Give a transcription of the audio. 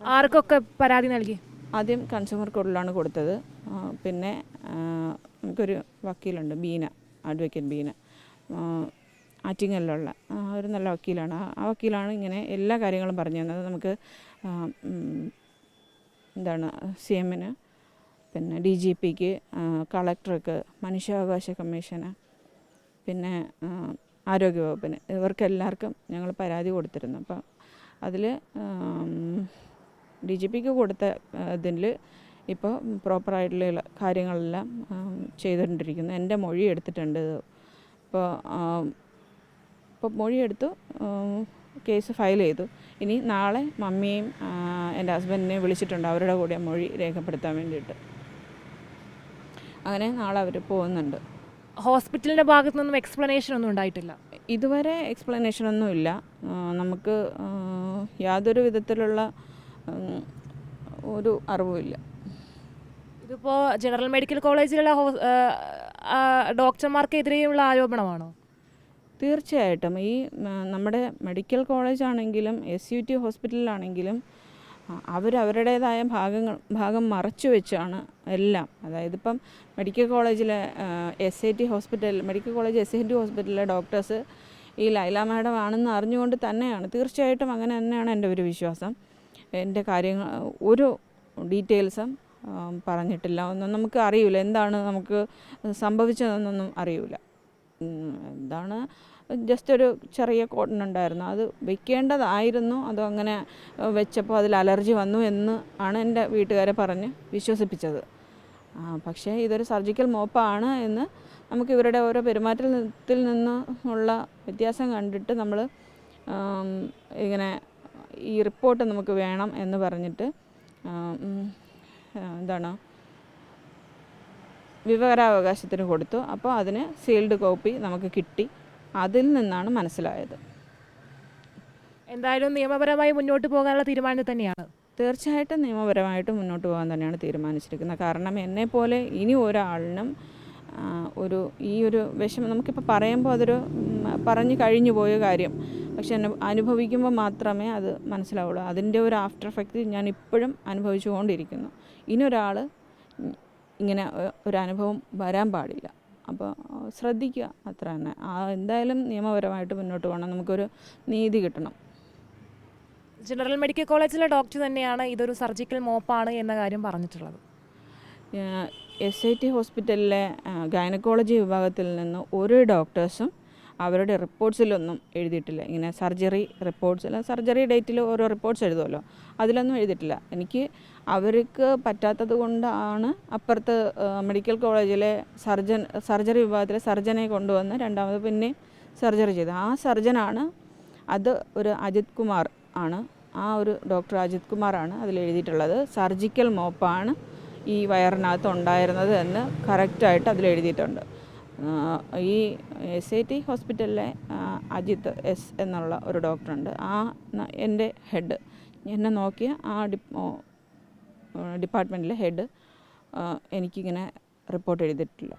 ആർക്കൊക്കെ പരാതി നൽകി? ആദ്യം കൺസ്യൂമർ കോർട്ടിലാണ് കൊടുത്തത്. പിന്നെ നമുക്കൊരു വക്കീലുണ്ട്, ബീന, അഡ്വക്കേറ്റ് ബീന, ആറ്റിങ്ങലിലുള്ള ഒരു നല്ല വക്കീലാണ്. ആ വക്കീലാണ് ഇങ്ങനെ എല്ലാ കാര്യങ്ങളും പറഞ്ഞു തന്നത്. നമുക്ക് എന്താണ് CM, പിന്നെ DGPക്ക്, കളക്ടർക്ക്, മനുഷ്യാവകാശ കമ്മീഷന്, പിന്നെ ആരോഗ്യവകുപ്പിന്, ഇവർക്കെല്ലാവർക്കും ഞങ്ങൾ പരാതി കൊടുത്തിരുന്നു. അപ്പം അതിൽ DGPക്ക് കൊടുത്ത ഇതിൽ ഇപ്പോൾ പ്രോപ്പറായിട്ടുള്ള കാര്യങ്ങളെല്ലാം ചെയ്തുകൊണ്ടിരിക്കുന്നു. എൻ്റെ മൊഴി എടുത്തിട്ടുണ്ട്. ഇപ്പോൾ മൊഴിയെടുത്തു, കേസ് ഫയൽ ചെയ്തു. ഇനി നാളെ മമ്മിയെയും എൻ്റെ ഹസ്ബൻഡിനെയും വിളിച്ചിട്ടുണ്ട്, അവരുടെ കൂടെ മൊഴി രേഖപ്പെടുത്താൻ വേണ്ടിയിട്ട്. അങ്ങനെ നാളെ അവർ പോകുന്നുണ്ട്. ഹോസ്പിറ്റലിൻ്റെ ഭാഗത്തു നിന്നും എക്സ്പ്ലനേഷൻ ഒന്നും ഉണ്ടായിട്ടില്ല? ഇതുവരെ എക്സ്പ്ലനേഷനൊന്നും ഇല്ല. നമുക്ക് യാതൊരു വിധത്തിലുള്ള ഒരു അറിവുമില്ല. ഇതിപ്പോൾ ജനറൽ മെഡിക്കൽ കോളേജിലുള്ള ഡോക്ടർമാർക്കെതിരെയുള്ള ആരോപണമാണോ? തീർച്ചയായിട്ടും. ഈ നമ്മുടെ മെഡിക്കൽ കോളേജാണെങ്കിലും SUT ഹോസ്പിറ്റലിലാണെങ്കിലും അവരുടേതായ ഭാഗം മറച്ചു വെച്ചാണ് എല്ലാം. അതായത് ഇപ്പം മെഡിക്കൽ കോളേജിലെ മെഡിക്കൽ കോളേജ് SAT ഹോസ്പിറ്റലിലെ ഡോക്ടേഴ്സ് ഈ ലൈല മാഡം ആണെന്ന് അറിഞ്ഞുകൊണ്ട് തന്നെയാണ്. തീർച്ചയായിട്ടും അങ്ങനെ തന്നെയാണ് എൻ്റെ ഒരു വിശ്വാസം. എൻ്റെ കാര്യങ്ങൾ ഒരു ഡീറ്റെയിൽസും പറഞ്ഞിട്ടില്ല. ഒന്നും നമുക്ക് അറിയില്ല, എന്താണ് നമുക്ക് സംഭവിച്ചതെന്നൊന്നും അറിയില്ല. എന്താണ്, ജസ്റ്റ് ഒരു ചെറിയ കോട്ടൺ ഉണ്ടായിരുന്നു, അത് വെക്കേണ്ടതായിരുന്നു. അതങ്ങനെ വെച്ചപ്പോൾ അതിൽ അലർജി വന്നു എന്ന് ആണ് എൻ്റെ വീട്ടുകാരെ പറഞ്ഞ് വിശ്വസിപ്പിച്ചത്. പക്ഷേ ഇതൊരു സർജിക്കൽ മോപ്പാണ് എന്ന് നമുക്ക് ഇവരുടെ ഓരോ പെരുമാറ്റത്തിൽ നിന്നുള്ള വ്യത്യാസം കണ്ടിട്ട് നമ്മൾ ഇങ്ങനെ ഈ റിപ്പോർട്ട് നമുക്ക് വേണം എന്ന് പറഞ്ഞിട്ട് എന്താണ് വിവരാവകാശത്തിന് കൊടുത്തു. അപ്പോൾ അതിന് സീൽഡ് കോപ്പി നമുക്ക് കിട്ടി. അതിൽ നിന്നാണ് മനസ്സിലായത്. എന്തായാലും നിയമപരമായി മുന്നോട്ട് പോകാനുള്ള തീരുമാനം തന്നെയാണ്. തീർച്ചയായിട്ടും നിയമപരമായിട്ട് മുന്നോട്ട് പോകാൻ തന്നെയാണ് തീരുമാനിച്ചിരിക്കുന്നത്. കാരണം എന്നെപ്പോലെ ഇനി ഒരാളിനും ഈ ഒരു വിഷമം നമുക്കിപ്പോൾ പറയുമ്പോൾ അതൊരു പറഞ്ഞു കഴിഞ്ഞു പോയ കാര്യം, പക്ഷെ അനുഭവിക്കുമ്പോൾ മാത്രമേ അത് മനസ്സിലാവുള്ളൂ. അതിൻ്റെ ഒരു ആഫ്റ്റർ എഫക്റ്റ് ഞാൻ ഇപ്പോഴും അനുഭവിച്ചു കൊണ്ടിരിക്കുന്നു. ഇനി ഒരാൾ ഇങ്ങനെ ഒരു അനുഭവം വരാൻ പാടില്ല. അപ്പോൾ ശ്രദ്ധിക്കുക, അത്ര തന്നെ. എന്തായാലും നിയമപരമായിട്ട് മുന്നോട്ട് പോകണം, നമുക്കൊരു നീതി കിട്ടണം. ജനറൽ മെഡിക്കൽ കോളേജിലെ ഡോക്ടർ തന്നെയാണ് ഇതൊരു സർജിക്കൽ മോപ്പാണ് എന്ന കാര്യം പറഞ്ഞിട്ടുള്ളത്. SIT ഹോസ്പിറ്റലിലെ ഗൈനക്കോളജി വിഭാഗത്തിൽ നിന്ന് ഒരു ഡോക്ടേഴ്സും അവരുടെ റിപ്പോർട്ട്സിലൊന്നും എഴുതിയിട്ടില്ല. ഇങ്ങനെ സർജറി റിപ്പോർട്ട്സിൽ, സർജറി ഡേറ്റിൽ ഓരോ റിപ്പോർട്ട്സ് എഴുതുമല്ലോ, അതിലൊന്നും എഴുതിയിട്ടില്ല. എനിക്ക് അവർക്ക് പറ്റാത്തത് കൊണ്ടാണ് അപ്പുറത്ത് മെഡിക്കൽ കോളേജിലെ സർജറി വിഭാഗത്തിലെ സർജനെ കൊണ്ടുവന്ന് രണ്ടാമത് പിന്നെ സർജറി ചെയ്തത്. ആ സർജനാണ് അത്, ഒരു അജിത് കുമാർ ആണ്, ആ ഒരു ഡോക്ടർ അജിത് കുമാറാണ് അതിൽ എഴുതിയിട്ടുള്ളത്. സർജിക്കൽ മോപ്പാണ് ഈ വയറിനകത്ത് ഉണ്ടായിരുന്നത് എന്ന് കറക്റ്റായിട്ട് അതിൽ എഴുതിയിട്ടുണ്ട്. ഈ SIT ഹോസ്പിറ്റലിലെ അജിത്ത് S എന്നുള്ള ഒരു ഡോക്ടറുണ്ട്. എൻ്റെ ഹെഡ്, എന്നെ നോക്കിയ ഡിപ്പാർട്ട്മെൻറ്റിലെ ഹെഡ് എനിക്കിങ്ങനെ റിപ്പോർട്ട് എഴുതിയിട്ടില്ല.